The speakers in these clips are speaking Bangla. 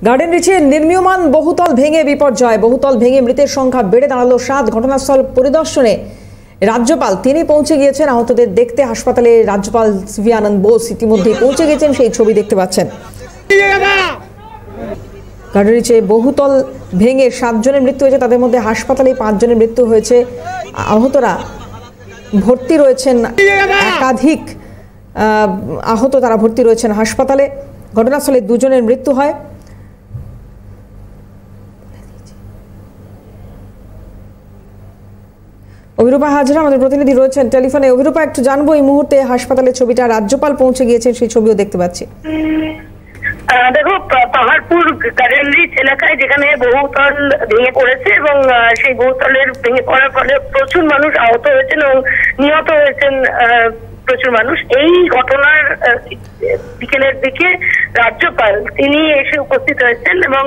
গার্ডেন রিচে নির্মীয়মান বহুতল ভেঙে বিপর্যয়, বহুতল ভেঙে মৃতের সংখ্যা বেড়ে দাঁড়ালো 7। ঘটনাস্থল পরিদর্শনে রাজ্যপাল তিনি পৌঁছে গিয়েছেন আহতদের দেখতে। হাসপাতালে রাজ্যপাল সিভি আনন্দ বোস ইতিমধ্যেই পৌঁছে গেছেন, সেই ছবি দেখতে পাচ্ছেন। গার্ডেন রিচে বহুতল ভেঙে 7 জনের মৃত্যু হয়েছে, তাদের মধ্যে হাসপাতালে 5 জনের মৃত্যু হয়েছে। আহতরা ভর্তি রয়েছেন, একাধিক আহত তারা ভর্তি রয়েছেন হাসপাতালে। ঘটনাস্থলে 2 জনের মৃত্যু হয়। অভিরূপা হাজরা আমাদের প্রতিনিধি রয়েছেন টেলিফোনে। অভিরূপা, একটু জানবো এই মুহূর্তে হাসপাতালের ছবিটা, রাজ্যপাল পৌঁছে গিয়েছেন সেই ছবিও দেখতে পাচ্ছি। দেখো, পাহাড়পুর গার্ডেন রিচ এলাকায় যেখানে বহুতল ভেঙে পড়েছে এবং সেই বহুতলের ভেঙে পড়ার ফলে প্রচুর মানুষ আহত হয়েছেন এবং নিহত হয়েছেন প্রচুর মানুষ। এই ঘটনার বিকেলের দিকে রাজ্যপাল তিনি এসে উপস্থিত হয়েছেন এবং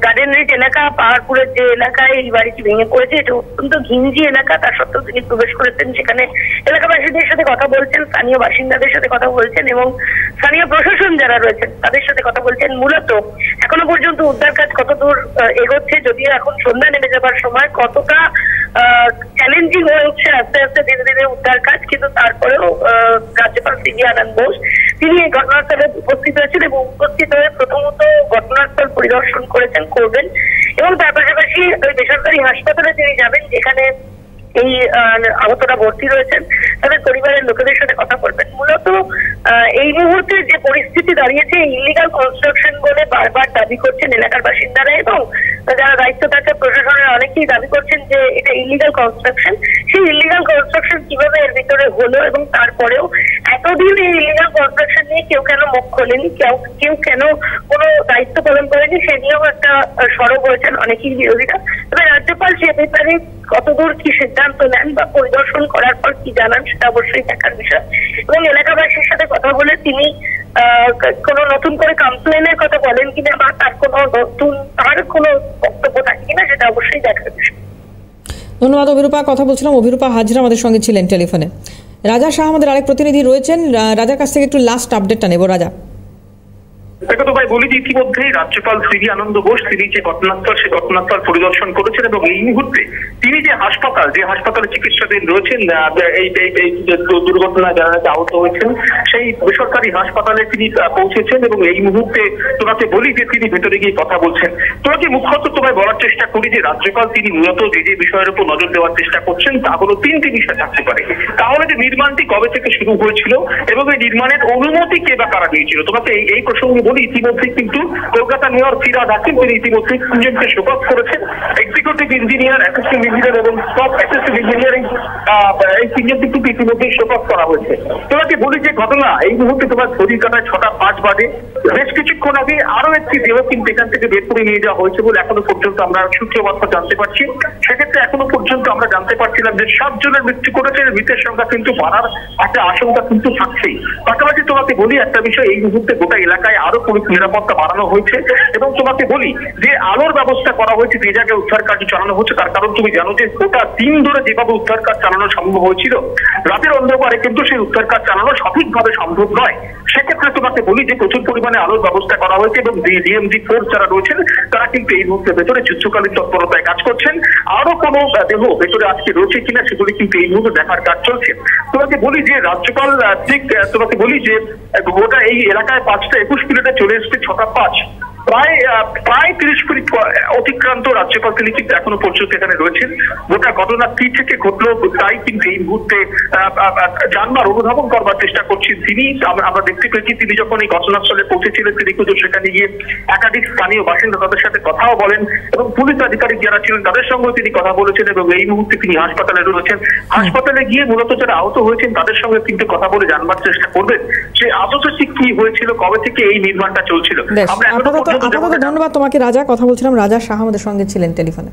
গার্ডেন রিচ এলাকা, পাহাড়পুরের যে এলাকায় এই বাড়িটি ভেঙে পড়েছে, এটা অত্যন্ত ঘিঞ্জি এলাকা, তার সত্ত্বেও তিনি প্রবেশ করেছেন। সেখানে এলাকাবাসীদের সাথে কথা বলছেন, স্থানীয় বাসিন্দাদের সাথে কথা বলছেন এবং স্থানীয় প্রশাসন যারা রয়েছেন তাদের সাথে কথা বলছেন। মূলত এখনো পর্যন্ত উদ্ধার কাজ কতদূর এগোচ্ছে, যদিও এখন সন্ধ্যা নেমে যাবার সময়, কতটা চ্যালেঞ্জিং হয়ে উঠছে আস্তে আস্তে ধীরে ধীরে উদ্ধার কাজ, কিন্তু তারপরেও রাজ্যপাল সিভি আনন্দ বোস তিনি এই ঘটনাস্থলে উপস্থিত হয়েছেন এবং উপস্থিত হয়ে প্রথমত ঘটনাস্থল পরিদর্শন করবেন এবং তার পাশাপাশি ওই বেসরকারি হাসপাতালে তিনি যাবেন যেখানে এই আহতরা ভর্তি রয়েছেন, তাদের পরিবারের লোকেদের সাথে কথা বলবেন। মূলত এই মুহূর্তে যে পরিস্থিতি দাঁড়িয়েছে, ইলিগাল কনস্ট্রাকশন বলে বারবার দাবি করছেন এলাকার বাসিন্দারা এবং যারা দায়িত্ব থাকে প্রশাসনের অনেকেই দাবি করছেন যে এটা ইলিগাল কনস্ট্রাকশন। সেই ইলিগাল কনস্ট্রাকশন কিভাবে এর ভিতরে হলো এবং তারপরেও এতদিন এই ইলিগাল কনস্ট্রাকশন নিয়ে কেউ কেন মুখ খোলেনি, কেউ কেন কোনো দায়িত্ব পালন করেনি, সে নিয়েও একটা সরব হয়েছেন অনেকেই বিরোধীরা। তবে রাজ্যপাল সে ব্যাপারে কতদূর কি সিদ্ধান্ত নেন বা পরিদর্শন করার পর কি জানান সেটা অবশ্যই দেখার বিষয়। এবং এলাকাবাসীর সাথে কথা বলে তিনি কোনো নতুন করে কমপ্লেনের কথা বলেন কিনা বা তার কোনো বক্তব্য থাকে কিনা সেটা অবশ্যই দেখার বিষয়। ধন্যবাদ অভিরূপা। কথা বলছিলাম অভিরূপা হাজরা আমাদের সঙ্গে ছিলেন টেলিফোনে। রাজা শাহ আমাদের আরেক প্রতিনিধি রয়েছেন, রাজার কাছ থেকে একটু লাস্ট আপডেটটা নেব। রাজা, তো ভাই বলি যে ইতিমধ্যেই রাজ্যপাল সিভি আনন্দ বোস তিনি যে ঘটনাস্থল সে ঘটনাস্থল পরিদর্শন করেছেন এবং এই মুহূর্তে তিনি যে হাসপাতালে চিকিৎসাধীন রয়েছেন, এই দুর্ঘটনায় যারা আহত হয়েছেন সেই বেসরকারি হাসপাতালে তিনি পৌঁছেছেন এবং এই মুহূর্তে তোমাকে বলি যে তিনি ভেতরে গিয়ে কথা বলছেন। তোমাকে মুখ্যত তোমায় বলার চেষ্টা করি যে রাজ্যপাল তিনি মূলত যে বিষয়ের উপর নজর দেওয়ার চেষ্টা করছেন তা হলো 3টি বিষয় থাকতে পারে। তাহলে যে নির্মাণটি কবে থেকে শুরু হয়েছিল এবং এই নির্মাণের অনুমতি কে বা কারা দিয়েছিল। তোমাকে এই প্রসঙ্গে ইতিমধ্যে কিন্তু কলকাতা মেয়র ফিরহাদ হাকিম তিনি ইতিমধ্যে 3 জনকে শোকজ করেছেন। এক্সিকিউটিভ ইঞ্জিনিয়ার, অ্যাসিস্ট্যান্ট ইঞ্জিনিয়ার এবং টপ অ্যাসিস্ট্যান্ট ইঞ্জিনিয়ারিং, এই 3 জনকে কিন্তু ইতিমধ্যে শোকজ করা হয়েছে। তোমাকে বলি যে ঘটনা এই মুহূর্তে তোমার ঘড়ির কাঁটায় 6টা 5 বাজে। বেশ কিছুক্ষণ আগে আরো একটি দেহ কিন্তু এখান থেকে বের করে নিয়ে যাওয়া হয়েছে বলে এখনো পর্যন্ত আমরা সূত্রমাত্রা জানতে পারছি। সেক্ষেত্রে এখনো পর্যন্ত আমরা জানতে পারছিলাম যে 7 জনের মৃত্যু করেছে, মৃতের সংখ্যা কিন্তু বাড়ার একটা আশঙ্কা কিন্তু থাকছেই। পাশাপাশি তোমাকে বলি একটা বিষয়, এই মুহূর্তে গোটা এলাকায় আরো নিরাপত্তা বাড়ানো হয়েছে এবং তোমাকে বলি যে আলোর ব্যবস্থা করা হয়েছে যে জায়গায় উদ্ধার কার্য চালানো হচ্ছে। তার কারণ তুমি জানো যে গোটা দিন ধরে যেভাবে উদ্ধার কাজ চালানো সম্ভব হয়েছিল, রাতের অন্ধকারে কিন্তু সেই উদ্ধার কাজ চালানো সঠিকভাবে সম্ভব নয়। সেক্ষেত্রে তোমাকে বলি যে প্রচুর পরিমাণে আলোর ব্যবস্থা করা হয়েছে এবং ডিএমজি ফোর্স যারা রয়েছেন তারা কিন্তু এই মুহূর্তে ভেতরে যুদ্ধকালীন তৎপরতায় কাজ করছেন। আরো কোনো দেহ ভেতরে আজকে রয়েছে কিনা সেগুলি কিন্তু এই মুহূর্তে দেখার কাজ চলছে। তোমাকে বলি যে রাজ্যপাল ঠিক তোমাকে বলি যে গোটা এই এলাকায় 5টা 21 মিনিটে চলে এসছে 6টা 5, প্রায় 30 মিনিট অতিক্রান্ত রাজ্যপাল তিনি কিন্তু এখনো পর্যন্ত এখানে রয়েছেন। গোটা ঘটনা কি থেকে ঘটলো তাই কিন্তু এই মুহূর্তে জানবার অনুধাবন করবার চেষ্টা করছেন তিনি। আমরা দেখতে পেয়েছি তিনি যখন এই ঘটনাস্থলে পৌঁছেছিলেন তিনি কিন্তু সেখানে গিয়ে একাধিক স্থানীয় বাসিন্দা তাদের সাথে কথাও বলেন এবং পুলিশ আধিকারিক যারা ছিলেন তাদের সঙ্গেও তিনি কথা বলেছেন এবং এই মুহূর্তে তিনি হাসপাতালে রয়েছেন। হাসপাতালে গিয়ে মূলত যারা আহত হয়েছেন তাদের সঙ্গে কিন্তু কথা বলে জানবার চেষ্টা করবেন যে আদত কি হয়েছিল, কবে থেকে এই নির্মাণটা চলছিল। ধন্যবাদ তোমাকে রাজা। কথা বলছিলাম রাজা শাহ আমাদের সঙ্গে ছিলেন টেলিফোনে।